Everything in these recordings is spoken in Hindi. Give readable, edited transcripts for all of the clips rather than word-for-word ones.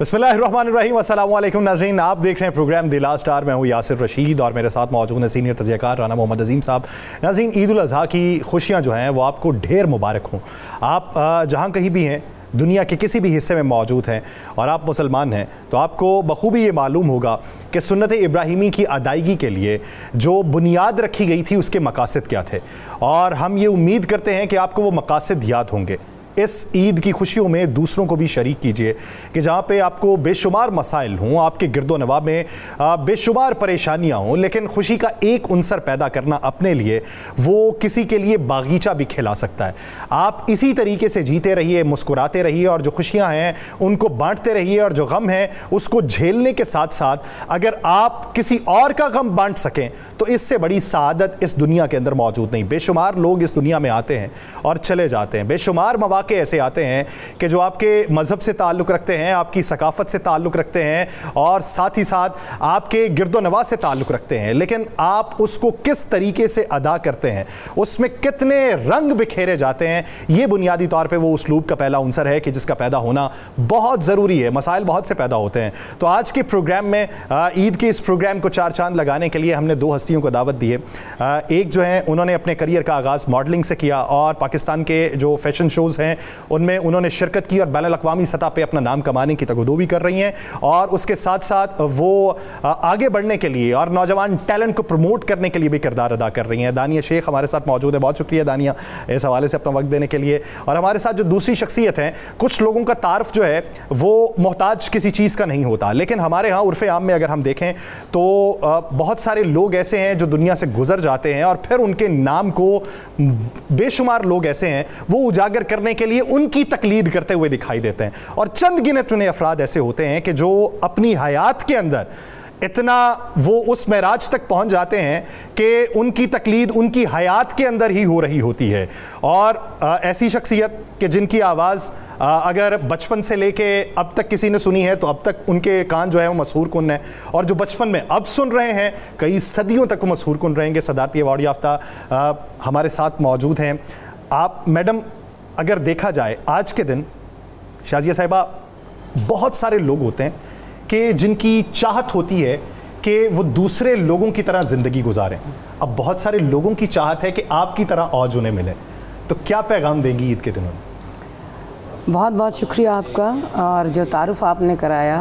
बिस्मिल्लाहिर्रहमानिर्रहीम, अस्सलाम वालेकुम नाज़रीन। आप देख रहे हैं प्रोग्राम द लास्ट आवर। मैं हूँ यासिर रशीद और मेरे साथ मौजूद है सीनियर तजज़ियाकार राना मोहम्मद अजीम साहब। नाज़रीन, ईद उल अज़हा की खुशियाँ जो हैं वो आपको ढेर मुबारक हों। आप जहाँ कहीं भी हैं, दुनिया के किसी भी हिस्से में मौजूद हैं और आप मुसलमान हैं, तो आपको बखूबी ये मालूम होगा कि सुन्नत इब्राहिमी की अदायगी के लिए जो बुनियाद रखी गई थी उसके मकासद क्या थे, और हम ये उम्मीद करते हैं कि आपको वो मकासद याद होंगे। इस ईद की खुशियों में दूसरों को भी शरीक कीजिए कि जहाँ पे आपको बेशुमार मसाइल हों, आपके गिरदो नवा में बेशुमार परेशानियाँ हों, लेकिन खुशी का एक उनसर पैदा करना अपने लिए वो किसी के लिए बागीचा भी खिला सकता है। आप इसी तरीके से जीते रहिए, मुस्कुराते रहिए और जो खुशियाँ हैं उनको बांटते रहिए, और जो गम है उसको झेलने के साथ साथ अगर आप किसी और का गम बांट सकें तो इससे बड़ी सआदत इस दुनिया के अंदर मौजूद नहीं। बेशुमार लोग इस दुनिया में आते हैं और चले जाते हैं, बेशुमार मौके ऐसे आते हैं कि जो आपके मजहब से ताल्लुक़ रखते हैं, आपकी सकाफत से ताल्लुक़ रखते हैं और साथ ही साथ आपके गिरदो नवा से ताल्लुक़ रखते हैं, लेकिन आप उसको किस तरीके से अदा करते हैं, उसमें कितने रंग बिखेरे जाते हैं, ये बुनियादी तौर पे वो उसलूब का पहला उनसर है कि जिसका पैदा होना बहुत ज़रूरी है। मसाइल बहुत से पैदा होते हैं। तो आज के प्रोग्राम में ईद के इस प्रोग्राम को चार चांद लगाने के लिए हमने दो हस्तियों को दावत दी है। एक जो है उन्होंने अपने करियर का आगाज़ मॉडलिंग से किया और पाकिस्तान के जो फैशन शोज़ हैं उनमें उन्होंने शिरकत की और बैनुल अक़वामी सतह पे अपना नाम कमाने की तगदो भी कर रही हैं, और उसके साथ साथ वो आगे बढ़ने के लिए और नौजवान टैलेंट को प्रमोट करने के लिए भी किरदार अदा कर रही हैं। दानिया शेख हमारे साथ मौजूद है। बहुत शुक्रिया दानिया इस हवाले से अपना वक्त देने के लिए। और हमारे साथ जो दूसरी शख्सियत हैं, कुछ लोगों का तारफ़ जो है वो मोहताज किसी चीज़ का नहीं होता, लेकिन हमारे यहाँ उर्फ़ आम में अगर हम देखें तो बहुत सारे लोग ऐसे हैं जो दुनिया से गुजर जाते हैं और फिर उनके नाम को बेशुमार लोग ऐसे हैं वो उजागर करने के लिए उनकी तकलीद करते हुए दिखाई देते हैं। और चंद गिने चुने अफराद ऐसे होते हैं कि जो अपनी हयात के अंदर इतना वो उस मेराज तक पहुंच जाते हैं कि उनकी तकलीद उनकी हयात के अंदर ही हो रही होती है। और ऐसी शख्सियत कि जिनकी आवाज़ अगर बचपन से लेके अब तक किसी ने सुनी है तो अब तक उनके कान जो है वो मशहूर कुन है, और जो बचपन में अब सुन रहे हैं कई सदियों तक वो मशहूर कुन रहेंगे। सदारती अवार्ड याफ्ता हमारे साथ मौजूद हैं। आप मैडम, अगर देखा जाए आज के दिन शाजिया साहिबा, बहुत सारे लोग होते हैं कि जिनकी चाहत होती है कि वो दूसरे लोगों की तरह ज़िंदगी गुजारें। अब बहुत सारे लोगों की चाहत है कि आपकी तरह औज उन्हें मिले, तो क्या पैगाम देंगी ईद के दिनों में? बहुत बहुत शुक्रिया आपका, और जो तारुफ़ आपने कराया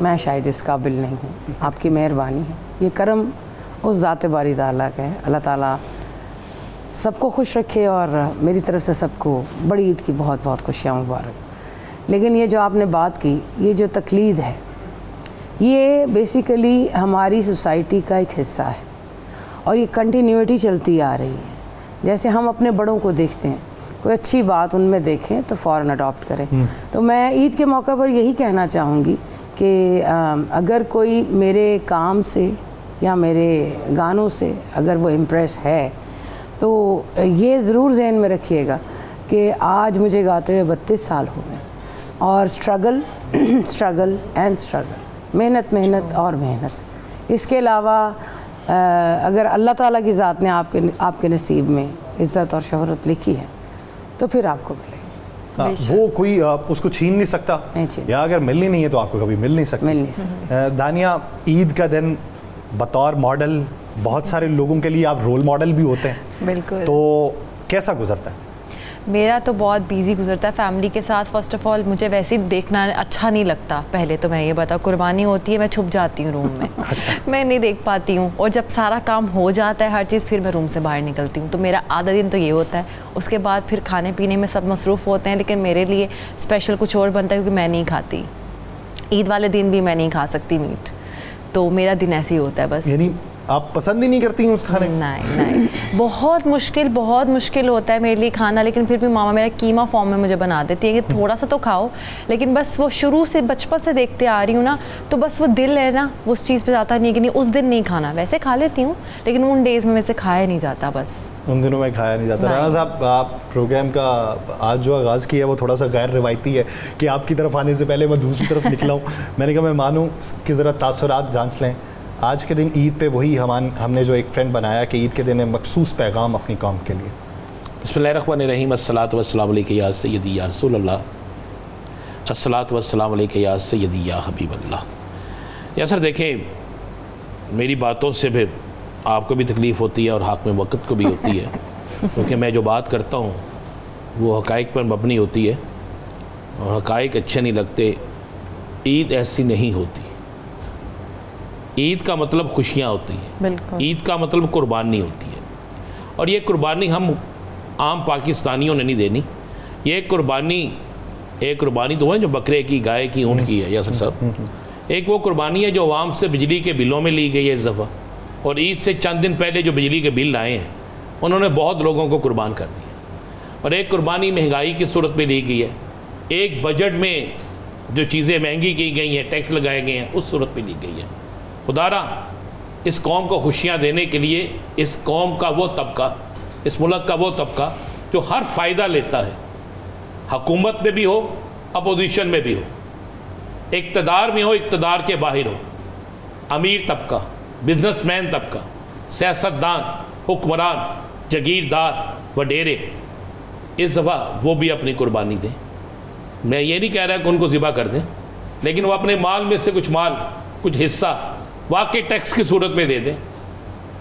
मैं शायद इस काबिल नहीं हूँ। आपकी मेहरबानी है, ये करम उस ज़ात बारी ताला का है। अल्लाह ताला सबको खुश रखे और मेरी तरफ से सबको बड़ी ईद की बहुत बहुत खुशियाँ मुबारक। लेकिन ये जो आपने बात की, ये जो तकलीद है, ये बेसिकली हमारी सोसाइटी का एक हिस्सा है और ये कंटिन्यूटी चलती आ रही है। जैसे हम अपने बड़ों को देखते हैं, कोई अच्छी बात उनमें देखें तो फ़ौरन अडॉप्ट करें। तो मैं ईद के मौके पर यही कहना चाहूँगी कि अगर कोई मेरे काम से या मेरे गानों से अगर वो इम्प्रेस है तो ये ज़रूर ज़हन में रखिएगा कि आज मुझे गाते हुए 32 साल हो गए, और स्ट्रगल स्ट्रगल एंड स्ट्रगल, मेहनत मेहनत और मेहनत। इसके अलावा अगर अल्लाह ताला की ज़ात ने आपके नसीब में इज़्ज़त और शोहरत लिखी है तो फिर आपको मिलेगी। वो कोई उसको छीन नहीं सकता, या अगर मिलनी नहीं है तो आपको कभी मिल नहीं सकता। दानिया, ईद का दिन बतौर मॉडल बहुत सारे लोगों के लिए आप रोल मॉडल भी होते हैं। बिल्कुल। तो कैसा गुजरता है? मेरा तो बहुत बिजी गुजरता है फैमिली के साथ। फ़र्स्ट ऑफ़ ऑल मुझे वैसे ही देखना अच्छा नहीं लगता। पहले तो मैं ये बता, कुर्बानी होती है, मैं छुप जाती हूँ रूम में मैं नहीं देख पाती हूँ, और जब सारा काम हो जाता है हर चीज़, फिर मैं रूम से बाहर निकलती हूँ। तो मेरा आधा दिन तो ये होता है। उसके बाद फिर खाने पीने में सब मसरूफ़ होते हैं, लेकिन मेरे लिए स्पेशल कुछ और बनता है क्योंकि मैं नहीं खाती। ईद वाले दिन भी मैं नहीं खा सकती मीट, तो मेरा दिन ऐसे ही होता है बस। यानी आप पसंद ही नहीं करती हैं उस खाने? नहीं, बहुत मुश्किल होता है मेरे लिए खाना, लेकिन फिर भी मामा मेरा कीमा फॉर्म में मुझे बना देती है कि थोड़ा सा तो खाओ। लेकिन बस वो शुरू से बचपन से देखते आ रही हूँ ना, तो बस वो दिल है ना वो उस चीज़ पे जाता नहीं कि नहीं उस दिन नहीं खाना। वैसे खा लेती हूँ लेकिन उन डेज़ में वैसे खाया नहीं जाता, बस उन दिनों में खाया नहीं जाता। राना साहब, आप प्रोग्राम का आज जो आगाज़ किया है वो थोड़ा सा गैर रिवायती है कि आपकी तरफ आने से पहले मैं दूसरी तरफ निकला हूँ। मैंने कहा मैं मानूँ कि ज़रा तासुरात जांच लें। आज के दिन ईद पे वही हमने जो एक ट्रेंड बनाया कि ईद के दिन मखसूस पैगाम अपनी कौम के लिए। बिस्मिल्लाहिर्रहमानिर्रहीम, अस्सलातु वस्सलामु अलैका या सय्यदी या रसूलल्लाह। अस्सलातु वस्सलामु अलैका या सय्यदी या हबीब अल्लाह। या सर देखें, मेरी बातों से भी आपको भी तकलीफ़ होती है और हाकिम वक्त को भी होती है, क्योंकि मैं जो बात करता हूँ वो हक़ाइक़ पर मबनी होती है और हक़ाइक़ अच्छे नहीं लगते। ईद ऐसी नहीं होती। ईद का मतलब खुशियाँ होती हैं, ईद का मतलब कुर्बानी होती है, और ये कुर्बानी हम आम पाकिस्तानियों ने नहीं देनी। ये एक कुर्बानी तो है जो बकरे की, गाय की, ऊँट की है यासर साहब। एक वो कुर्बानी है जो आवाम से बिजली के बिलों में ली गई है इस दफ़ा, और ईद से चंद दिन पहले जो बिजली के बिल आए हैं उन्होंने बहुत लोगों को कुर्बान कर दिया। और एक कुर्बानी महंगाई की सूरत में ली गई है, एक बजट में जो चीज़ें महंगी की गई हैं, टैक्स लगाए गए हैं, उस सूरत में ली गई है। खुदारा इस कौम को खुशियाँ देने के लिए इस कौम का वो तबका, इस मुल्क का वो तबका जो हर फ़ायदा लेता है, हुकूमत में भी हो, अपोजिशन में भी हो, इक़्तिदार में हो, इक़्तिदार के बाहर हो, अमीर तबका, बिजनेसमैन तबका, सियासतदान, हुक्मरान, जगीरदार, वडेरे, इस दफ़ा वो भी अपनी कुर्बानी दें। मैं ये नहीं कह रहा कि उनको ज़िबा कर दें, लेकिन वो अपने माल में से कुछ हिस्सा वाकई टैक्स की सूरत में दे दें,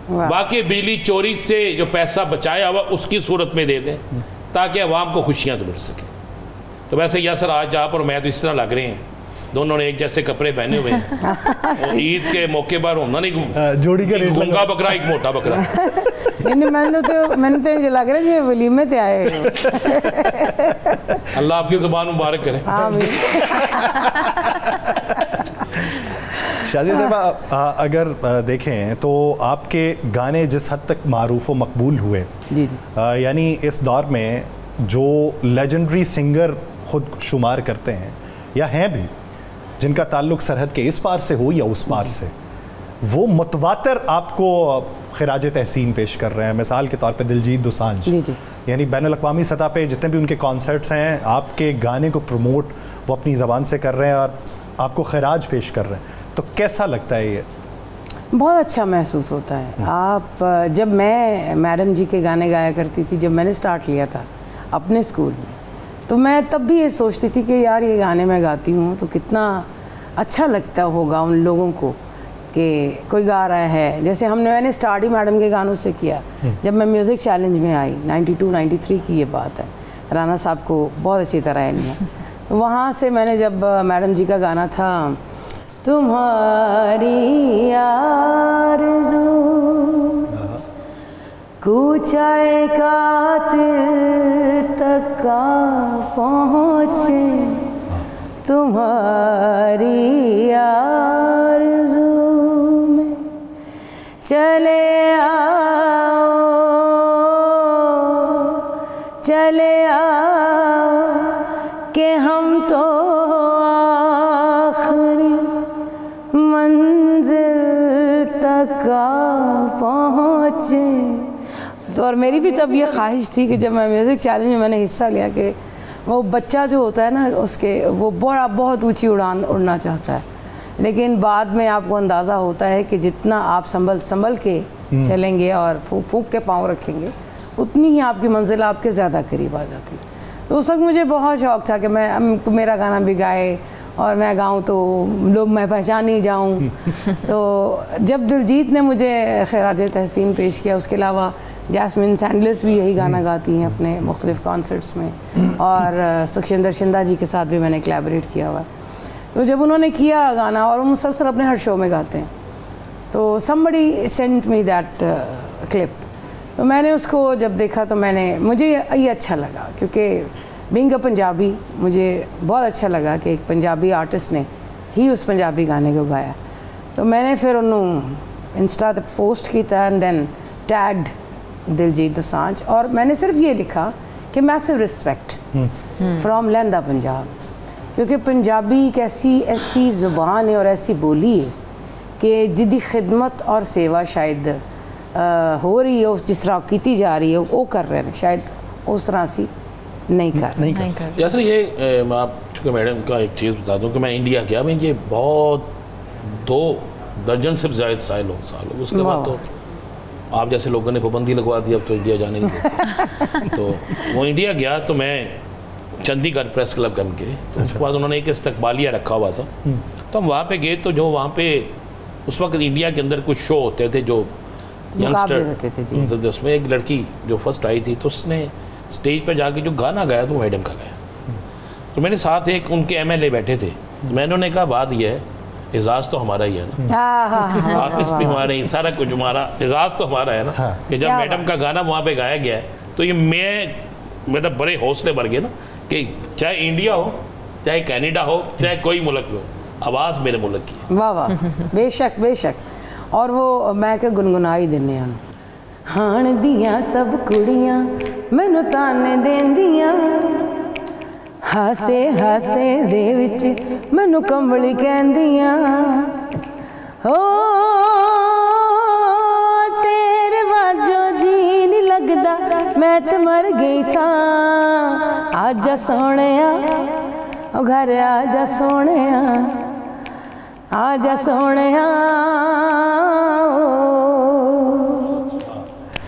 वाकई बिजली चोरी से जो पैसा बचाया हुआ उसकी सूरत में दे दें, ताकि अवाम को खुशियाँ तो मिल सकें। तो वैसे यासर आज आप और मैं तो इस तरह लग रहे हैं, दोनों ने एक जैसे कपड़े पहने हुए हैं और ईद के मौके पर होना नहीं, जोड़ी का गूंगा बकरा, एक मोटा बकरा। मैंने तो ये लग रहा है ये वलीमे ते आए। अल्लाह आपकी ज़ुबान मुबारक करे। शादी साहब, अगर देखें तो आपके गाने जिस हद तक मारूफ व मकबूल हुए, जी जी, यानी इस दौर में जो लेजेंडरी सिंगर खुद शुमार करते हैं या हैं भी, जिनका ताल्लुक़ सरहद के इस पार से हो या उस पार से, वो मुतवातर आपको खिराज तहसीन पेश कर रहे हैं। मिसाल के तौर पे दिलजीत दोसांझ, यानी बैनुल अक़वामी सतह पे जितने भी उनके कॉन्सर्ट्स हैं, आपके गाने को प्रमोट वो अपनी ज़बान से कर रहे हैं और आपको खिराज पेश कर रहे हैं। तो कैसा लगता है ये? बहुत अच्छा महसूस होता है। आप जब मैं मैडम जी के गाने गाया करती थी, जब मैंने स्टार्ट लिया था अपने स्कूल में, तो मैं तब भी ये सोचती थी कि यार ये गाने मैं गाती हूँ तो कितना अच्छा लगता होगा उन लोगों को कि कोई गा रहा है। जैसे मैंने स्टार्ट ही मैडम के गानों से किया। जब मैं म्यूज़िक चैलेंज में आई 92-93 की ये बात है, राना साहब को बहुत अच्छी तरह है नहीं, तो वहाँ से मैंने जब मैडम जी का गाना था तुम्हारी आरज़ू कूचाए कातिल तक का पहुँचे, तुम्हारी आरज़ू में चले आओ कि हम तो आखिरी मंजिल तक पहुँचे। तो और मेरी भी तब ये ख्वाहिश थी कि जब मैं म्यूज़िक चैलेंज में मैंने हिस्सा लिया कि वो बच्चा जो होता है ना, उसके वो बहुत ऊंची उड़ान उड़ना चाहता है, लेकिन बाद में आपको अंदाज़ा होता है कि जितना आप संभल के चलेंगे और फूंक के पाँव रखेंगे, उतनी ही आपकी मंजिल आपके ज़्यादा करीब आ जाती है। तो उस वक्त मुझे बहुत शौक़ था कि मेरा गाना भी गाए और मैं गाऊं तो लोग मैं पहचान ही जाऊं। तो जब दिलजीत ने मुझे खिराज तहसीन पेश किया, उसके अलावा जैस्मिन सैंडलर्स भी यही गाना गाती हैं अपने मुख्तलिफ़ कॉन्सर्ट्स में, और सुखविंदर शिंदा जी के साथ भी मैंने कोलैबोरेट किया हुआ। तो जब उन्होंने किया गाना, और वो मुसलसल अपने हर शो में गाते हैं, तो somebody sent me that clip. तो मैंने उसको जब देखा तो मुझे ये अच्छा लगा, क्योंकि बीइंग अ पंजाबी मुझे बहुत अच्छा लगा कि एक पंजाबी आर्टिस्ट ने ही उस पंजाबी गाने को गाया। तो मैंने फिर उन्होंने इंस्टा पे पोस्ट किया and then tagged Diljit Dosanjh, और मैंने सिर्फ ये लिखा कि मैसिव रिस्पेक्ट फ्रॉम लैंदा पंजाब, क्योंकि पंजाबी एक ऐसी ज़ुबान है और ऐसी बोली है कि जिदी खिदमत और सेवा शायद हो रही है, उस जिस तरह की जा रही है वो कर रहे हैं, शायद उस तरह सी नहीं कर। जैसे ये आप चूँकि मैडम का एक चीज़ बता दूँ कि मैं इंडिया गया, मैं ये बहुत 2 दर्जन से ज़्यादा साल हो, उसके बाद तो आप जैसे लोगों ने पाबंदी लगवा दी, अब तो इंडिया जाने नहीं देते। तो वो इंडिया गया तो मैं चंडीगढ़ प्रेस क्लब गम के, तो उसके बाद उन्होंने एक इस्तकबालिया रखा हुआ था, तो हम वहाँ पे गए। तो जो वहाँ पे उस वक्त इंडिया के अंदर कुछ शो होते थे जो यंगस्टर होते थे जी। तो उसमें एक लड़की जो फर्स्ट आई थी, तो उसने स्टेज पर जाके जो गाना गाया तो मैडम का गाया। तो मेरे साथ एक उनके MLA बैठे थे, तो मैंने उन्हें कहा बात यह है, एजाज़ तो हमारा ही है ना, आर्टिस्ट भी हमारे ही, सारा कुछ हमारा, एजाज़ तो हमारा है ना कि जब मैडम का गाना वहाँ पे गाया गया है, तो ये मेरा बड़े हौसले बढ़ गए ना कि चाहे इंडिया हो, चाहे कनाडा हो, चाहे कोई मुल्क हो, आवाज़ मेरे मुल्क की है। वाह वाह, बेशक बेशक। और वो मैं के गुनगुनाई दिन्ने हैं, हाण दियां सब कुड़ियां मैनू ताने देंदियां, हासे हासे दे विच मैनू कंबली कहंदियां, ओ तेरे वाजो जी नहीं लगदा मैं ते मर गई था, आजा सोहणिया ओ घर आजा सोहणिया, आजा सोहणिया।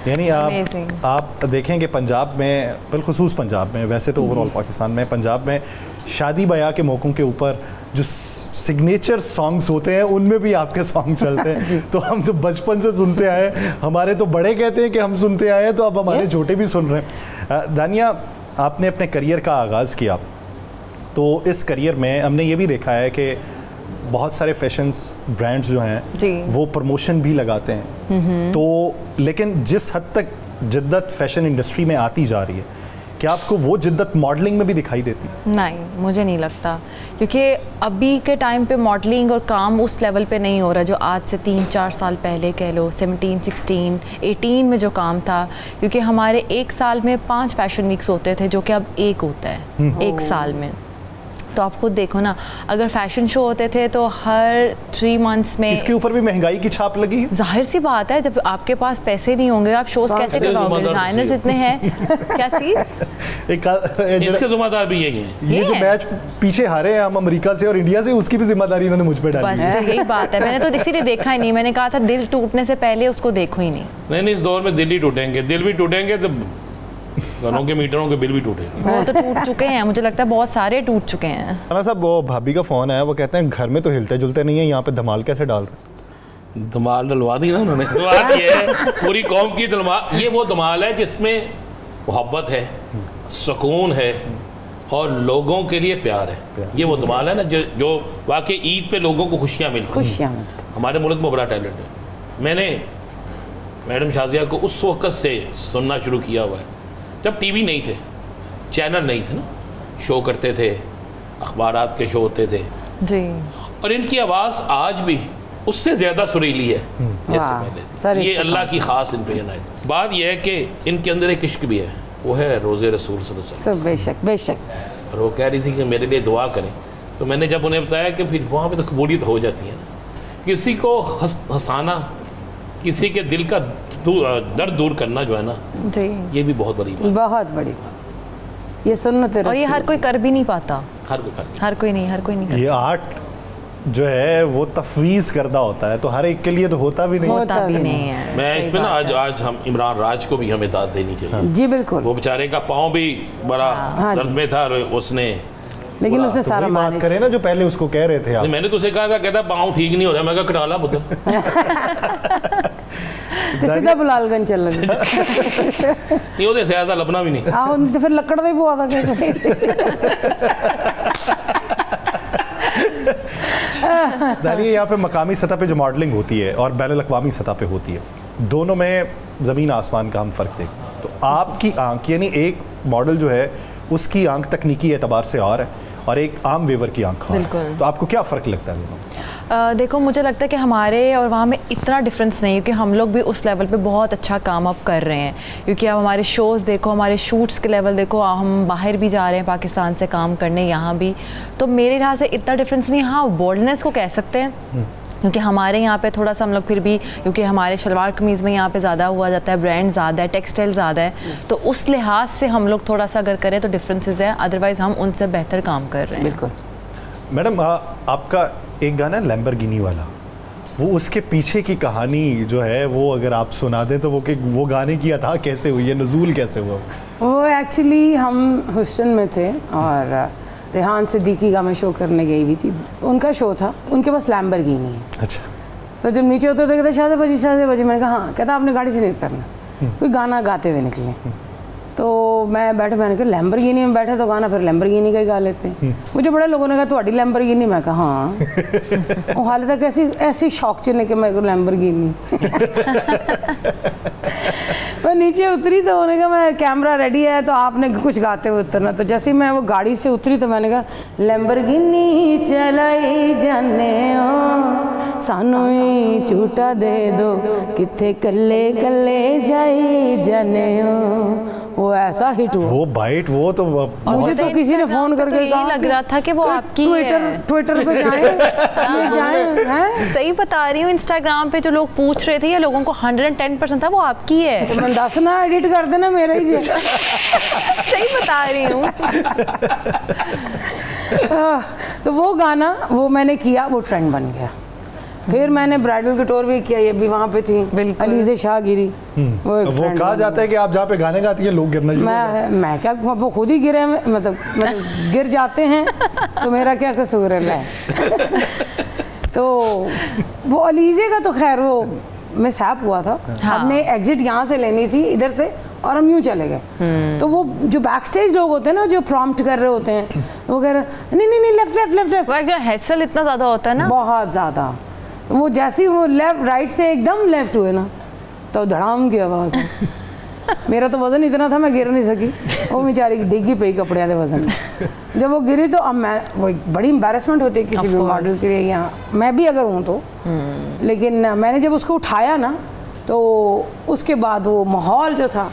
यानी आप देखें कि पंजाब में, बिलखुसूस पंजाब में, वैसे तो ओवरऑल पाकिस्तान में, पंजाब में शादी ब्याह के मौक़ों के ऊपर जो सिग्नेचर सॉन्ग्स होते हैं उनमें भी आपके सॉन्ग चलते हैं। तो हम तो बचपन से सुनते आए, हमारे तो बड़े कहते हैं कि हम सुनते आए हैं, तो अब हमारे छोटे भी सुन रहे हैं। दानिया, आपने अपने करियर का आगाज़ किया, तो इस करियर में हमने ये भी देखा है कि बहुत सारे फैशंस ब्रांड्स जो हैं वो प्रमोशन भी लगाते हैं, तो लेकिन जिस हद तक जिद्दत फैशन इंडस्ट्री में आती जा रही है, क्या आपको वो जिद्दत मॉडलिंग में भी दिखाई देती है? नहीं, मुझे नहीं लगता, क्योंकि अभी के टाइम पे मॉडलिंग और काम उस लेवल पे नहीं हो रहा जो आज से 3-4 साल पहले कह लो, 17, 16, 18 में जो काम था। क्योंकि हमारे एक साल में 5 फैशन वीक्स होते थे, जो कि अब एक होता है एक साल में। तो आप खुद देखो ना, अगर फैशन शो होते थे तो हर 3 मंथ्स में। इसके ऊपर भी महंगाई की छाप लगी है। जाहिर सी बात है, जब आपके पास पैसे नहीं होंगे आप शोज कैसे करवाओगे? डिजाइनर्स इतने हैं। क्या चीज? इसके जिम्मेदार भी यही है। ये जो मैच पीछे हारे हैं हम अमेरिका से और इंडिया से, उसकी भी जिम्मेदारी इन्होंने मुझ पे डाली। बस यही बात है, मैंने तो इसीलिए देखा ही नहीं। मैंने कहा था दिल टूटने से पहले उसको देखो ही नहीं। नहीं, इस दौर में दिल ही टूटेंगे, दिल भी टूटेंगे तो घरों के मीटरों के बिल भी टूटे। वो तो टूट चुके हैं, मुझे लगता है बहुत सारे टूट चुके हैं। राना साहब, वो भाभी का फ़ोन है, वो कहते हैं घर में तो हिलते जुलते नहीं है, यहाँ पे धमाल कैसे डाल रहे? धमाल डलवा दी ना उन्होंने। बात ये है, पूरी कौम की धमाल, ये वो धमाल है जिसमें मोहब्बत है, सुकून है और लोगों के लिए प्यार है। ये वो धमाल है ना जो वाकई ईद पे लोगों को खुशियाँ मिलती हैं। हमारे मुल्क में बड़ा टैलेंट है। मैंने मैडम शाजिया को उस वक्त से सुनना शुरू किया हुआ है जब टीवी नहीं थे, चैनल नहीं थे ना, शो करते थे, अखबारात के शो होते थे जी। और इनकी आवाज़ आज भी उससे ज़्यादा सुरीली है जैसे पहले। ये अल्लाह की ख़ास इन पे इनायत। बात यह है कि इनके अंदर एक इश्क भी है, वो है रोज़े रसूल सल्लल्लाहु अलैहि वसल्लम। बेशक बेशक। और वो कह रही थी कि मेरे लिए दुआ करें, तो मैंने जब उन्हें बताया कि फिर वहाँ पे तो कबूलियत हो जाती है। किसी को हंसाना, किसी के दिल का दर्द दूर करना जो है ना जी, ये भी बहुत बड़ी बात, बहुत बड़ी बात। ये सुन्नत है, और ये हर कोई कर भी नहीं पाता। हर कोई नहीं। ये आर्ट जो है वो तफवीज़ करदा होता है, तो हर एक के लिए तो होता भी नहीं है। मैं इसमें ना आज हम इमरान राज को भी हमें दाद देनी चाहिए। जी बिल्कुल। वो बेचारे का पाँव भी बड़ा दर्द में था, उसने, लेकिन उसने सारा बात करे ना जो पहले उसको कह रहे थे आप। मैंने तो उसे कहा था, कहता पाँव ठीक नहीं हो रहा। मैं कहा करा ला पुत्र। सीधा बुलालगंज चल लगे। नहीं होते ज्यादा लबना भी नहीं। आहो तो फिर लकड़ दे बुआ था। दानिया, यहाँ पे मकामी सतह पे जो मॉडलिंग होती है और बैनुल-अक़वामी सतह पे होती है, दोनों में ज़मीन आसमान का हम फ़र्क देखते हैं। तो आपकी आंख, यानी एक मॉडल जो है उसकी आंख तकनीकी एतबार से और है और एक आम वेवर की आंख और है, तो आपको क्या फ़र्क लगता है? देखो, मुझे लगता है कि हमारे और वहाँ में इतना डिफरेंस नहीं है, क्योंकि हम लोग भी उस लेवल पे बहुत अच्छा काम अब कर रहे हैं। क्योंकि अब हमारे शोज़ देखो, हमारे शूट्स के लेवल देखो, हम बाहर भी जा रहे हैं पाकिस्तान से काम करने, यहाँ भी। तो मेरे यहाँ से इतना डिफरेंस नहीं। हाँ, बोल्डनेस को कह सकते हैं, क्योंकि हमारे यहाँ पे थोड़ा सा हम लोग फिर भी, क्योंकि हमारे शलवार कमीज़ में यहाँ पे ज़्यादा हुआ जाता है, ब्रांड ज़्यादा है, टेक्सटाइल ज़्यादा है, तो उस लिहाज से हम लोग थोड़ा सा अगर करें तो डिफरेंसेस है। अदरवाइज़ हम उनसे बेहतर काम कर रहे हैं। बिल्कुल। मैडम, आपका एक गाना है लैम्बोर्गिनी वाला, वो उसके पीछे की कहानी जो है वो अगर आप सुना दें तो वो गाने की अता कैसे हुई है, नज़ूल कैसे हुआ? वो एक्चुअली हम ह्यूस्टन में थे और रेहान सिद्दीकी का मैं शो करने गई हुई थी। उनका शो था, उनके पास लैम्बोर्गिनी है। अच्छा। तो जब नीचे उतरते कहते शाहज़ बजी, मैंने कहा हाँ। कहता आपने गाड़ी से नहीं उतरना, कोई गाना गाते हुए निकले। तो मैं बैठे, मैंने कहा लैम्बोर्गिनी में बैठे तो गाना फिर लैम्बोर्गिनी का ही गा लेते हैं। मुझे बड़े लोगों ने कहा तुम्हारी लैम्बोर्गिनी, मैं कहा हाँ। वो हाल तक ऐसी शौक चने के मेरे को लैम्बोर्गिनी। मैं नीचे उतरी तो उन्होंने कहा मैं कैमरा रेडी है तो आपने कुछ गाते हुए उतरना। तो जैसे ही मैं वो गाड़ी से उतरी तो मैंने कहा लैम्बोर्गिनी चलाई जाने हो सानू ही झूठा दे दो किथे कल्ले कल्ले जाई जाने हो। वो ऐसा हिट हुआ, वो बाइट, वो तो मुझे तो किसी ने फोन करके तो यही लग रहा था कि वो आपकी ट्विटर पे जाएं हैं। सही बता रही हूँ, इंस्टाग्राम पे जो लोग पूछ रहे थे या लोगों को 110% था वो आपकी है। तो मैं दसना एडिट कर देना मेरा ही है। सही बता रही हूँ। तो वो गाना वो मैंने किया, वो ट्रेंड बन गया। फिर मैंने ब्राइडल कटोर भी किया, ये भी वहाँ पे थी अलीज़े शाह गिरी। वो कहा जाता है कि आप जहाँ पे गाने गाती हैं लोग गिरना शुरू करते हैं। मैं क्या, वो खुद ही गिरे, मतलब गिर जाते हैं तो मेरा क्या कसूर है। तो वो अलीज़े का तो खैर वो मिसहैप हुआ था। हाँ। हमने एग्जिट यहाँ से लेनी थी इधर से और हम यूँ चले गए। तो वो जो बैक स्टेज लोग होते हैं ना, जो प्रॉम्प्ट कर रहे होते हैं, वो कह रहे नहीं लेफ्ट लेफ्ट लेफ्ट लेफ्ट। वो हैसल इतना ज़्यादा होता है ना, बहुत ज़्यादा। वो जैसे ही वो लेफ्ट राइट से एकदम लेफ्ट हुए ना तो धड़ाम की आवाज़। मेरा तो वज़न इतना था मैं गिर नहीं सकी, वो बेचारी डिग्गी पे कपड़े के वज़न। जब वो गिरी तो अब मैं, वो बड़ी एम्बैरेसमेंट होती है किसी भी मॉडल के लिए, यहाँ मैं भी अगर हूँ तो। लेकिन मैंने जब उसको उठाया ना तो उसके बाद वो माहौल जो था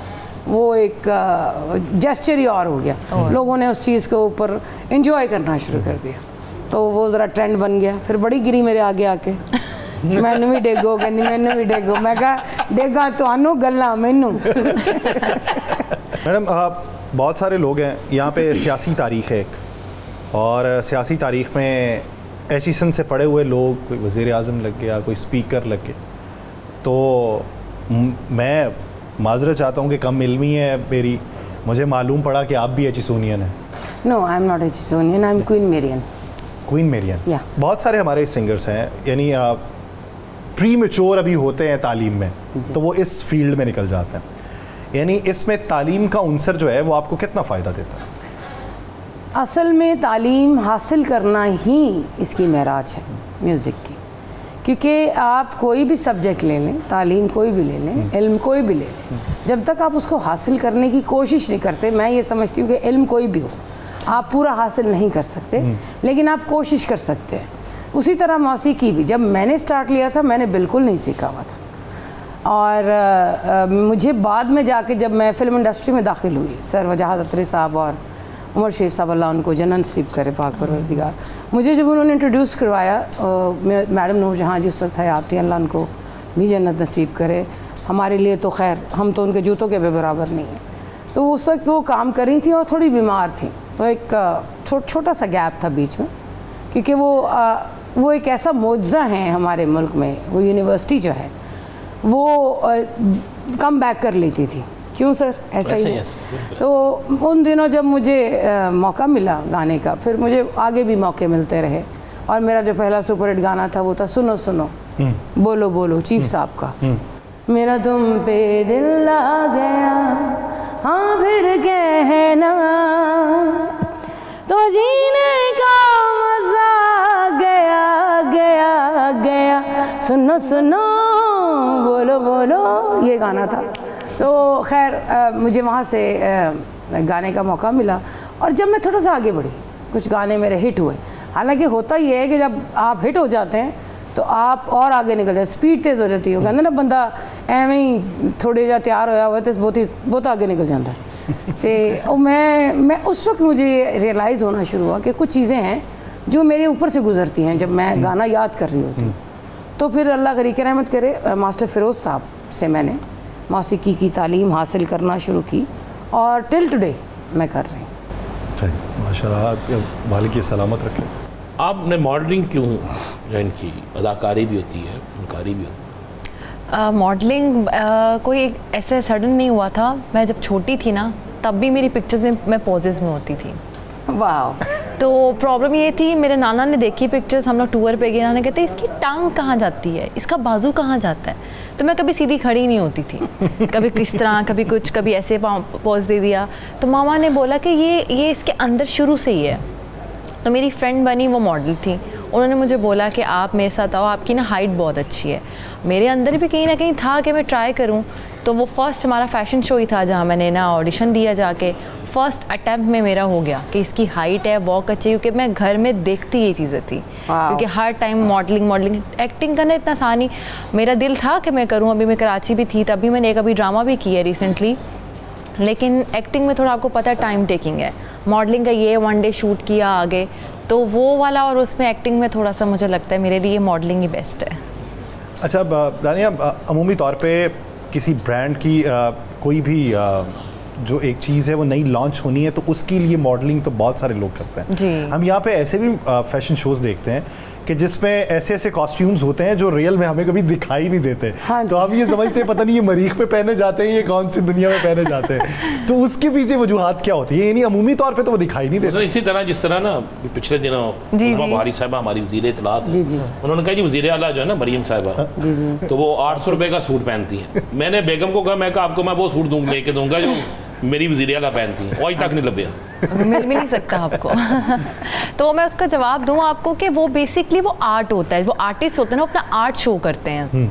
वो एक जेस्चर ही और हो गया। लोगों ने उस चीज़ के ऊपर एंजॉय करना शुरू कर दिया, तो वो ज़रा ट्रेंड बन गया। फिर बड़ी गिरी मेरे आगे आके, मैनू भी डेगो, कहनी मैनू भी डेगो। मैं कहा डेगा तो गल्ला मैनू। मैडम बहुत सारे लोग हैं यहाँ पे, सियासी तारीख़ है एक, और सियासी तारीख़ में एचिसन से पढ़े हुए लोग, कोई वज़ीर आज़म लग गया, कोई स्पीकर लग गया। तो मैं माजरत चाहता हूँ कि कम इल्मी है मेरी, मुझे मालूम पड़ा कि आप भी एचिसोनियन हैं। No, I am not Aitchisonian, I am Queen Marian. Queen Marian. बहुत सारे हमारे सिंगर्स हैं, यानी प्री मैच्योर अभी होते हैं तालीम में, तो वो इस फील्ड में निकल जाते हैं। यानी इसमें तालीम का उनसर जो है वो आपको कितना फ़ायदा देता है? असल में तालीम हासिल करना ही इसकी महराज है म्यूज़िक की। क्योंकि आप कोई भी सब्जेक्ट ले लें, तालीम कोई भी ले लें, इल्म कोई भी ले लें, जब तक आप उसको हासिल करने की कोशिश नहीं करते, मैं ये समझती हूँ कि इल्म कोई भी हो, आप पूरा हासिल नहीं कर सकते, लेकिन आप कोशिश कर सकते हैं। उसी तरह मौसीकी भी, जब मैंने स्टार्ट लिया था मैंने बिल्कुल नहीं सीखा हुआ था। और मुझे बाद में जाके जब मैं फ़िल्म इंडस्ट्री में दाखिल हुई, सर वजाहत अतरी साहब और उमर शेख साहब, अल्लाह उनको जन्नत नसीब करे, पाक परवरदिगार, मुझे जब उन्होंने इंट्रोड्यूस करवाया, मैडम नूरजहां जिस वक्त हयात थी, अल्लाह उनको भी जन्नत नसीब करे, हमारे लिए तो खैर हम तो उनके जूतों के बराबर नहीं हैं। तो उस वक्त वो काम कर रही थी और थोड़ी बीमार थी, तो एक छोटा सा गैप था बीच में, क्योंकि वो एक ऐसा मौजज़ा है हमारे मुल्क में, वो यूनिवर्सिटी जो है वो कम बैक कर लेती थी। क्यों सर? ऐसा ही है। तो उन दिनों जब मुझे मौका मिला गाने का, फिर मुझे आगे भी मौके मिलते रहे, और मेरा जो पहला सुपर हिट गाना था वो था सुनो सुनो बोलो बोलो, चीफ साहब का। मेरा तुम पे दिल आ गया, हाँ फिर कहना, तो जीने का मजा गया गया गया, सुनो सुनो बोलो बोलो, ये गाना था। तो खैर मुझे वहाँ से गाने का मौका मिला, और जब मैं थोड़ा सा आगे बढ़ी, कुछ गाने मेरे हिट हुए। हालांकि होता ये है कि जब आप हिट हो जाते हैं तो आप और आगे निकल जाते, स्पीड तेज़ हो जाती है, कहते ना बंदा एवं ही थोड़े जा तैयार होया हुआ तो बहुत आगे निकल जाता है। तो मैं उस वक्त मुझे रियलाइज़ होना शुरू हुआ कि कुछ चीज़ें हैं जो मेरे ऊपर से गुजरती हैं जब मैं गाना याद कर रही होती हूँ। तो फिर अल्लाह करी के रहमत करे, मास्टर फ़िरोज़ साहब से मैंने मौसीकी की तालीम हासिल करना शुरू की, और टिल टुडे मैं कर रही हूँ। माशाल्लाह, मालिक की सलामत रखें। आपने मॉडलिंग क्यों ज्वाइन की? अदाकारी भी होती है, फनकारी भी होती है। मॉडलिंग कोई ऐसे सडन नहीं हुआ था। मैं जब छोटी थी ना तब भी मेरी पिक्चर्स में मैं पोजेस में होती थी। वाह। तो प्रॉब्लम ये थी, मेरे नाना ने देखी पिक्चर्स, हम लोग टूर पे गए, नाना कहते इसकी टांग कहाँ जाती है, इसका बाजू कहाँ जाता है। तो मैं कभी सीधी खड़ी नहीं होती थी, कभी किस तरह, कभी कुछ, कभी ऐसे पोज दे दिया। तो मामा ने बोला कि ये इसके अंदर शुरू से ही है। तो मेरी फ्रेंड बनी, वो मॉडल थी, उन्होंने मुझे बोला कि आप मेरे साथ आओ, आपकी ना हाइट बहुत अच्छी है। मेरे अंदर भी कहीं ना कहीं था कि मैं ट्राई करूं। तो वो फर्स्ट हमारा फ़ैशन शो ही था जहां मैंने ना ऑडिशन दिया जाके। फर्स्ट अटैम्प्ट में मेरा हो गया कि इसकी हाइट है, वॉक अच्छी, क्योंकि मैं घर में देखती ये चीज़ें थी, क्योंकि हर टाइम मॉडलिंग एक्टिंग करना इतना आसान ही, मेरा दिल था कि मैं करूँ। अभी मैं कराची भी थी, तभी मैंने एक अभी ड्रामा भी किया रिसेंटली, लेकिन एक्टिंग में थोड़ा आपको पता है टाइम टेकिंग है। मॉडलिंग का ये 1 डे शूट किया आगे, तो वो वाला, और उसमें एक्टिंग में थोड़ा सा मुझे लगता है मेरे लिए मॉडलिंग ही बेस्ट है। अच्छा दानिया, अमूमी तौर पे किसी ब्रांड की कोई भी जो एक चीज़ है वो नई लॉन्च होनी है तो उसके लिए मॉडलिंग तो बहुत सारे लोग करते हैं जी। हम यहाँ पे ऐसे भी फैशन शोज़ देखते हैं कि जिसमें ऐसे ऐसे कॉस्ट्यूम्स होते हैं जो रियल में हमें कभी दिखाई नहीं देते। हाँ, तो हम ये समझते हैं पता नहीं ये मरीख पे पहने जाते हैं, ये कौन सी दुनिया में पहने जाते हैं। तो उसके पीछे वजूहात क्या होती है? ये नहीं, अमूमी तौर पे तो वो दिखाई नहीं देते। इसी तरह जिस तरह ना पिछले दिनों बुहारी साहबा हमारी वज़ीर इत्तलात, उन्होंने कहा जी वज़ीर आला जो है ना मरीम साहबा, तो वो 800 रुपये का सूट पहनती है। मैंने बेगम को कहा, मैं कहा आपको मैं वो सूट लेके दूंगा जो मेरी वज़ीर आला पहनती है, आज तक नहीं लभ्या, मिल भी नहीं सकता आपको। तो मैं उसका जवाब दूँ आपको कि वो बेसिकली वो आर्ट होता है, वो आर्टिस्ट होते हैं ना, अपना आर्ट शो करते हैं,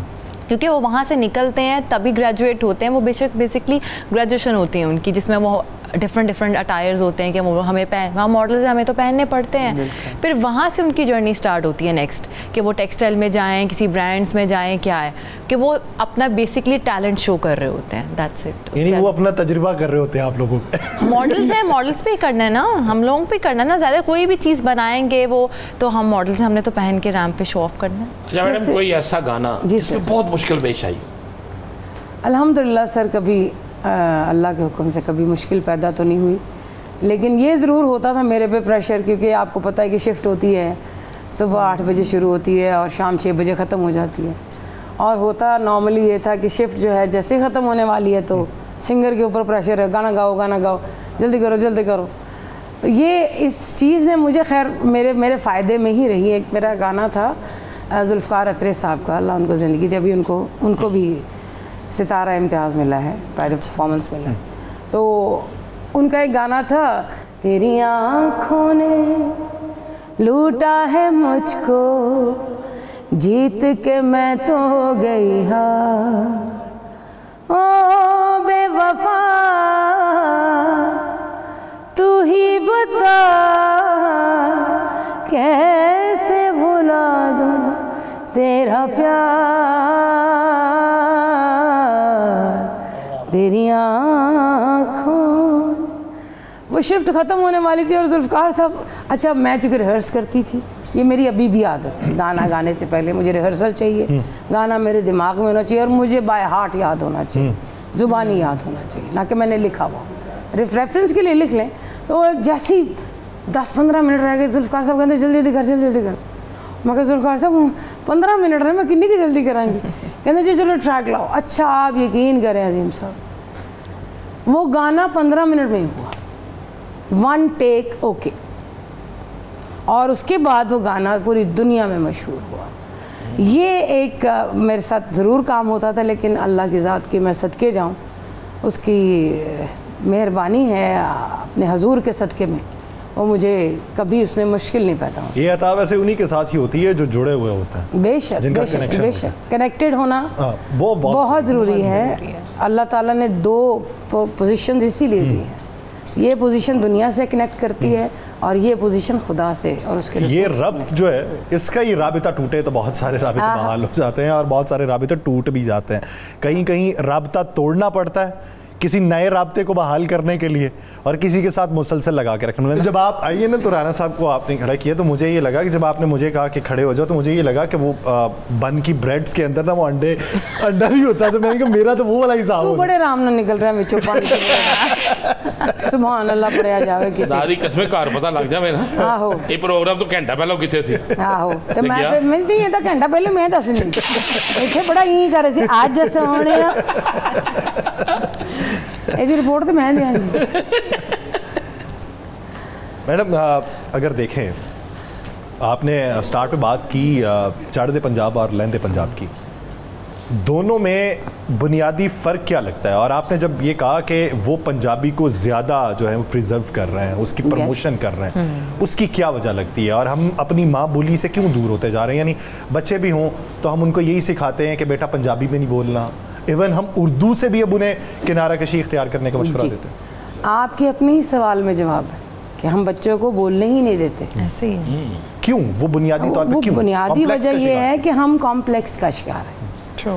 क्योंकि वो वहाँ से निकलते हैं तभी ग्रेजुएट होते हैं। वो बेसिकली ग्रेजुएशन होती है उनकी, जिसमें वो डिफरेंट अटायर्स होते हैं कि वो हमें वहाँ मॉडल्स हमें तो पहनने पड़ते हैं। फिर वहाँ से उनकी जर्नी स्टार्ट होती है नेक्स्ट, कि वो टेक्सटाइल में जाएं, किसी ब्रांड्स में जाएं, क्या है कि वो अपना बेसिकली टैलेंट शो कर रहे होते हैं। That's it. यानी वो अपना तजुर्बा कर रहे होते हैं आप लोगों को। मॉडल्स हैं, मॉडल्स पे ही करना है ना, हम लोगों पे करना है ना। ज़्यादा कोई भी चीज़ बनाएंगे वो तो हम मॉडल्स, हमने तो पहन के रैंप पे शो ऑफ करना है। अच्छा मैडम, कोई ऐसा गाना जिसमें बहुत मुश्किल पेश आई? अल्हम्दुलिल्लाह सर, कभी अल्लाह के हुक्म से कभी मुश्किल पैदा तो नहीं हुई, लेकिन ये ज़रूर होता था मेरे पे प्रेशर, क्योंकि आपको पता है कि शिफ्ट होती है, सुबह 8 बजे शुरू होती है और शाम 6 बजे ख़त्म हो जाती है। और होता नॉर्मली ये था कि शिफ्ट जो है जैसे ही ख़त्म होने वाली है तो सिंगर के ऊपर प्रेशर है, गाना गाओ जल्दी करो जल्दी करो। ये इस चीज़ ने मुझे खैर मेरे फ़ायदे में ही रही। एक मेरा गाना था जुल्फ़कार अतरे साहब का, अल्लाह उनको ज़िंदगी, जब भी उनको भी सितारा इम्तियाज़ मिला है, प्राइड ऑफ परफॉर्मेंस मिला है, तो उनका एक गाना था, तेरी आँखों ने लूटा है मुझको, जीत के मैं तो गई हार, ओ बेवफा तू ही बता कैसे भुला दूँ तेरा प्यार, तेरी आँखों। वो शिफ्ट ख़त्म होने वाली थी और जुल्फ़कार साहब, अच्छा मैं चूँकि रिहर्स करती थी, ये मेरी अभी भी आदत है, गाना गाने से पहले मुझे रिहर्सल चाहिए, गाना मेरे दिमाग में होना चाहिए और मुझे बाय हार्ट याद होना चाहिए, ज़ुबानी याद होना चाहिए, ना कि मैंने लिखा हुआ। रेफरेंस के लिए लिख लें तो जैसे ही 10-15 मिनट रह गए, जुल्फ़कार साहब कहते जल्दी कर। मैं कहा जुल्फ़कार साहब 15 मिनट रहे, मैं कितनी की जल्दी कराएंगी? कहते जी चलो ट्रैक लाओ। अच्छा आप यकीन करें अजीम साहब, वो गाना 15 मिनट में ही हुआ, 1 टेक ओके, और उसके बाद वो गाना पूरी दुनिया में मशहूर हुआ। ये एक मेरे साथ ज़रूर काम होता था, लेकिन अल्लाह की ज़ात की मैं सदके जाऊँ, उसकी मेहरबानी है, अपने हजूर के सदके में वो मुझे कभी उसने मुश्किल नहीं पैदा हुआ। ये अता वैसे उन्हीं के साथ ही होती है जो जुड़े हुए होते हैं। बेशक कनेक्टेड होना वो बहुत ज़रूरी है। अल्लाह ताला ने 2 पोजीशन इसीलिए दी है, ये पोजीशन दुनिया से कनेक्ट करती है और ये पोजीशन खुदा से और उसके ये रब्त जो है, इसका ये राबिता टूटे तो बहुत सारे राबिते बहाल हो जाते हैं और बहुत सारे राबिते टूट भी जाते हैं। कहीं कहीं राबिता तोड़ना पड़ता है, किसी नए राब्ते को बहाल करने के लिए और किसी के साथ मुसलसल लगा के रखना। जब आप आइए ना तो राना साहब को आपने खड़ा किया तो मुझे ये लगा कि जब आपने मुझे कहा कि खड़े हो जाओ तो मुझे ये लगा कि वो बन की ब्रेड्स के अंदर ना वो अंडा नहीं होता, तो मैंने कहा मेरा तो वो वाला हिसाब तू बड़े आराम ना निकल रहा है विचों सुभान अल्लाह पढ़िया जावे कि दादी कसमें घर पता लग जावे ना। आहो ये प्रोग्राम तो घंटा पहले किथे सी। आहो तो मैं नहीं ये तो घंटा पहले मैं दस नहीं इतने बड़ा यही कर रहे थे आज जैसे होने ये रिपोर्ट तो मैं देंगी। मैडम अगर देखें आपने स्टार्ट पे बात की चढ़दे पंजाब और लहंदे पंजाब की, दोनों में बुनियादी फ़र्क क्या लगता है? और आपने जब ये कहा कि वो पंजाबी को ज़्यादा जो है वो प्रिजर्व कर रहे हैं, उसकी प्रमोशन कर रहे हैं, उसकी क्या वजह लगती है? और हम अपनी माँ बोली से क्यों दूर होते जा रहे हैं? यानी बच्चे भी हों तो हम उनको यही सिखाते हैं कि बेटा पंजाबी में नहीं बोलना, इवन हम उर्दू से भी अब उन्हें किनारा कशी इख्तियार करने का मशवरा देते हैं। आपके अपने ही सवाल में जवाब है कि हम बच्चों को बोलने ही नहीं देते। ऐसे ही क्यों? वो बुनियादी तौर पे क्यों? बुनियादी वजह ये है कि हम कॉम्प्लेक्स का शिकार हैं।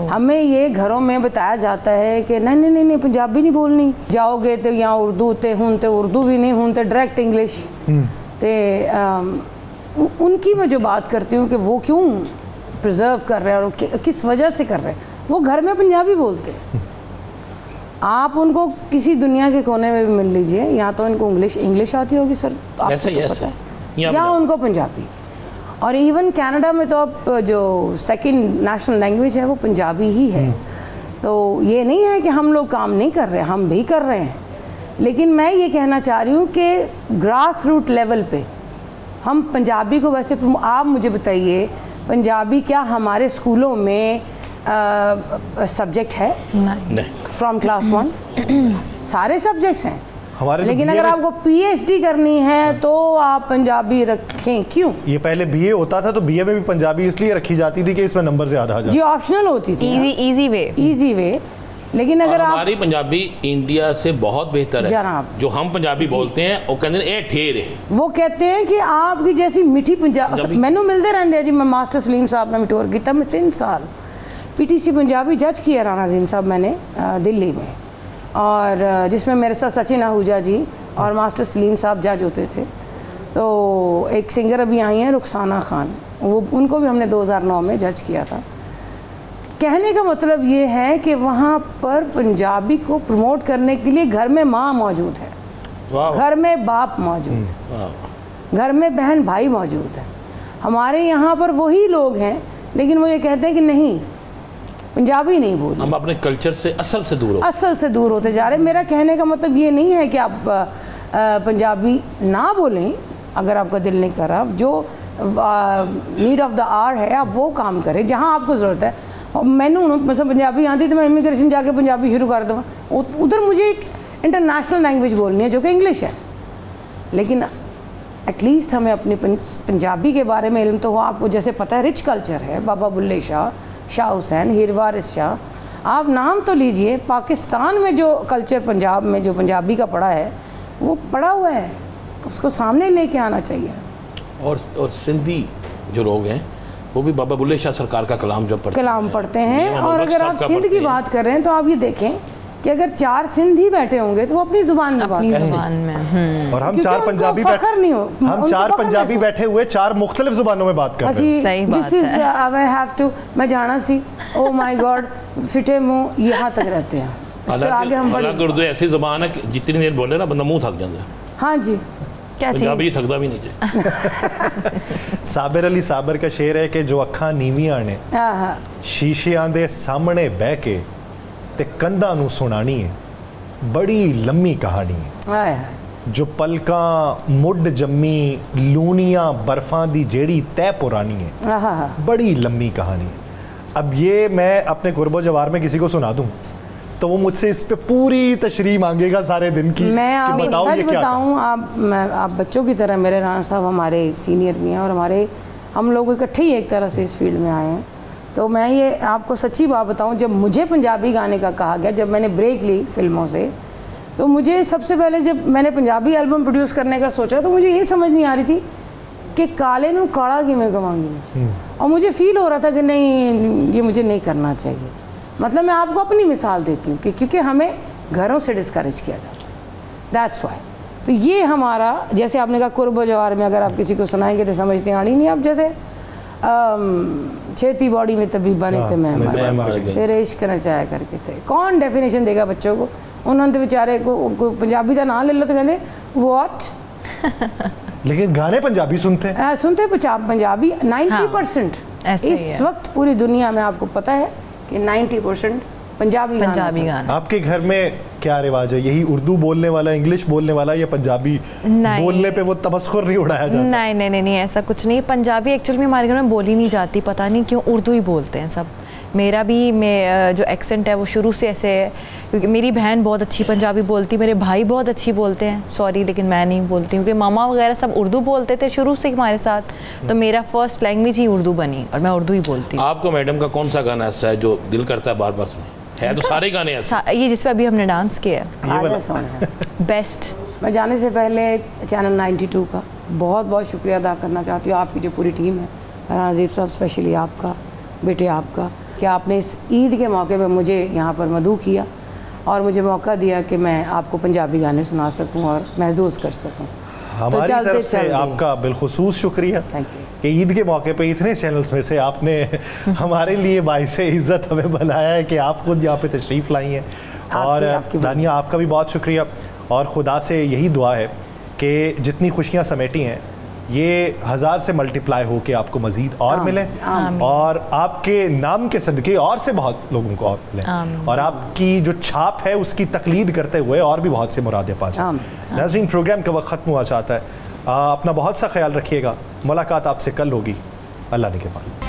हमें ये घरों में बताया जाता है कि नहीं नहीं नहीं पंजाबी नहीं बोलनी, जाओगे तो यहाँ उर्दू ते हूँ तो उर्दू भी नहीं हूँ तो डायरेक्ट इंग्लिश। तो उनकी मैं जो बात करती हूँ कि वो क्यों प्रिजर्व कर रहे हैं और किस वजह से कर रहे हैं, वो घर में पंजाबी बोलते हैं। आप उनको किसी दुनिया के कोने में भी मिल लीजिए, या तो उनको इंग्लिश आती होगी सर, ऐसे तो पता है, या उनको पंजाबी। और इवन कनाडा में तो अब जो सेकंड नेशनल लैंग्वेज है वो पंजाबी ही है। तो ये नहीं है कि हम लोग काम नहीं कर रहे, हम भी कर रहे हैं, लेकिन मैं ये कहना चाह रही हूँ कि ग्रास रूट लेवल पे हम पंजाबी को वैसे, आप मुझे बताइए पंजाबी क्या हमारे स्कूलों में सब्जेक्ट है? नहीं। फ्रॉम क्लास 1 सारे सब्जेक्ट्स हैं हमारे, लेकिन अगर आपको पीएचडी करनी है तो आप पंजाबी रखें। क्यों? ये पहले बीए होता था तो बीए में भी पंजाबी इसलिए रखी जाती थी कि इसमें नंबर ज्यादा आ जाए, जी ऑप्शनल होती थी, इजी वे। लेकिन अगर आप, हमारी पंजाबी इंडिया से बहुत बेहतर है जनाब। जो हम पंजाबी बोलते हैं वो कहते हैं ठेर है, वो कहते हैं कि आपकी जैसी मीठी पंजाबी मैनू मिलते रहते जी। मैं मास्टर सलीम साहब ने मिटोर किया, मैं 3 साल पीटीसी पंजाबी जज किया राना अजीम साहब मैंने दिल्ली में, और जिसमें मेरे साथ सचिन आहूजा जी और मास्टर सलीम साहब जज होते थे। तो एक सिंगर अभी आई हैं रुखसाना खान, वो उनको भी हमने 2009 में जज किया था। कहने का मतलब ये है कि वहाँ पर पंजाबी को प्रमोट करने के लिए घर में माँ मौजूद है, घर में बाप मौजूद है, घर में बहन भाई मौजूद है। हमारे यहाँ पर वही लोग हैं लेकिन वो ये कहते हैं कि नहीं पंजाबी नहीं बोल, हम अपने कल्चर से असल से दूर होते जा रहे हैं। मेरा कहने का मतलब ये नहीं है कि आप पंजाबी ना बोलें, अगर आपका दिल नहीं कर रहा, जो नीड ऑफ द आवर है आप वो काम करें जहाँ आपको ज़रूरत है। और मैंने मतलब पंजाबी आती तो मैं इमिग्रेशन जाके पंजाबी शुरू कर दूँ, उधर मुझे एक इंटरनेशनल लैंग्वेज बोलनी है जो कि इंग्लिश है, लेकिन एटलीस्ट हमें अपनी पंजाबी के बारे में इल्म तो हो। आपको जैसे पता है रिच कल्चर है, बाबा बुल्ले शाह, शाह हुसैन, हीर वारिस शाह, आप नाम तो लीजिए। पाकिस्तान में जो कल्चर पंजाब में जो पंजाबी का पड़ा है वो पड़ा हुआ है, उसको सामने लेके आना चाहिए। और सिंधी जो लोग हैं वो भी बाबा बुल्ले शाह सरकार का कलाम जब पढ़ते हैं। और अगर आप सिंध की बात कर रहे हैं तो आप ये देखें कि अगर 4 सिंधी बैठे होंगे तो वो अपनी जुबान में बात करें, और हम 4 पंजाबी नहीं हो, हम 4 पंजाबी बैठे हुए 4 मुख्तलिफ जुबानों में बात कर रहे हैं। This is I have to, मैं जाना सी, ओ माय गॉड, फिटे मुंह यहाँ तक रहते हैं। आगे हम उर्दू ऐसी जुबान है जितनी देर बोले ना बंदा मुंह थक जाता है। हाँ जी, पंजाबी थकदा भी नहीं। साबिर अली साबिर का शेर है कि जो अखां नीवियां ने शीशियां दे सामने बह के ते कंधा नू सुनानी है, बड़ी लम्मी कहानी है। जो पलकां मुड जम्मी लूनियां बर्फां दी जेड़ी तय पुरानी है, बड़ी लम्मी कहानी है। अब ये मैं अपने कुर्बो जवार में किसी को सुना दूं तो वो मुझसे इस पे पूरी तशरीह मांगेगा सारे दिन की। मैं आपको सच बताऊं, आप बच्चों की तरह, मेरे राना साहब हमारे सीनियर भी हैं और हम लोग इकट्ठे ही एक तरह से इस फील्ड में आए हैं। तो मैं ये आपको सच्ची बात बताऊं, जब मुझे पंजाबी गाने का कहा गया, जब मैंने ब्रेक ली फिल्मों से, तो मुझे सबसे पहले जब मैंने पंजाबी एल्बम प्रोड्यूस करने का सोचा तो मुझे ये समझ नहीं आ रही थी कि काले नू काला किमें कवांगी, और मुझे फील हो रहा था कि नहीं, ये मुझे नहीं करना चाहिए। मतलब मैं आपको अपनी मिसाल देती हूँ कि क्योंकि हमें घरों से डिस्करेज किया जाता है, दैट्स वाई। तो ये हमारा, जैसे आपने कहा कुर्ब जवार में अगर आप किसी को सुनाएंगे तो समझते आनी नहीं, आप जैसे छेती बॉडी में तभी बने थे मैं मर गए, तेरे इश्क न चाहे करके थे। कौन डेफिनेशन देगा बच्चों को? उन्होंने तो बेचारे को पंजाबी का नाम ले लो तो कहते व्हाट। लेकिन गाने पंजाबी सुनते हैं, सुनते पंजाबी 90%। इस वक्त पूरी दुनिया में आपको पता है कि 90% पंजाबी गाना। आपके घर में क्या रिवाज है? यही उर्दू बोलने वाला, इंग्लिश बोलने वाला, या पंजाबी बोलने पे वो तमस्खुर नहीं उड़ाया जाता? नहीं, ऐसा कुछ नहीं। पंजाबी एक्चुअली में हमारे घर में बोली नहीं जाती, पता नहीं क्यों, उर्दू ही बोलते हैं सब। मेरा भी जो एक्सेंट है वो शुरू से ऐसे है, क्योंकि मेरी बहन बहुत अच्छी पंजाबी बोलती, मेरे भाई बहुत अच्छी बोलते हैं, सॉरी लेकिन मैं नहीं बोलती, क्योंकि मामा वगैरह सब उर्दू बोलते थे शुरू से हमारे साथ, तो मेरा फर्स्ट लैंग्वेज ही उर्दू बनी और मैं उर्दू ही बोलती हूँ। आपको मैडम का कौन सा गाना ऐसा है जो दिल करता है बार बार सुने? है तो सारे गाने ऐसे, ये जिस पे अभी हमने डांस किया बेस्ट। मैं जाने से पहले चैनल 92 का बहुत बहुत शुक्रिया अदा करना चाहती हूँ, आपकी जो पूरी टीम है, राजीव साहब स्पेशली आपका, बेटे आपका, कि आपने इस ईद के मौके पे मुझे यहाँ पर मदऊ किया और मुझे मौका दिया कि मैं आपको पंजाबी गाने सुना सकूँ और महसूस कर सकूँ। हमारी तरफ से आपका बिलखुसूस शुक्रिया कि ईद के मौके पे इतने चैनल्स में से आपने हमारे लिए बाइसे इज़्ज़त हमें बनाया है कि आप खुद यहाँ पे तशरीफ़ लाई हैं। और दानिया आपका भी बहुत शुक्रिया, और खुदा से यही दुआ है कि जितनी खुशियाँ समेटी हैं ये 1000 से मल्टीप्लाई हो के आपको मज़ीद और मिले, और आपके नाम के सदक़े और से बहुत लोगों को और मिले, और आपकी जो छाप है उसकी तकलीद करते हुए और भी बहुत से मुरादें पा जाएं। नाज़रीन, प्रोग्राम का वक्त ख़त्म हुआ चाहता है, अपना बहुत सा ख्याल रखिएगा। मुलाकात आपसे कल होगी, अल्लाह ने के बाद।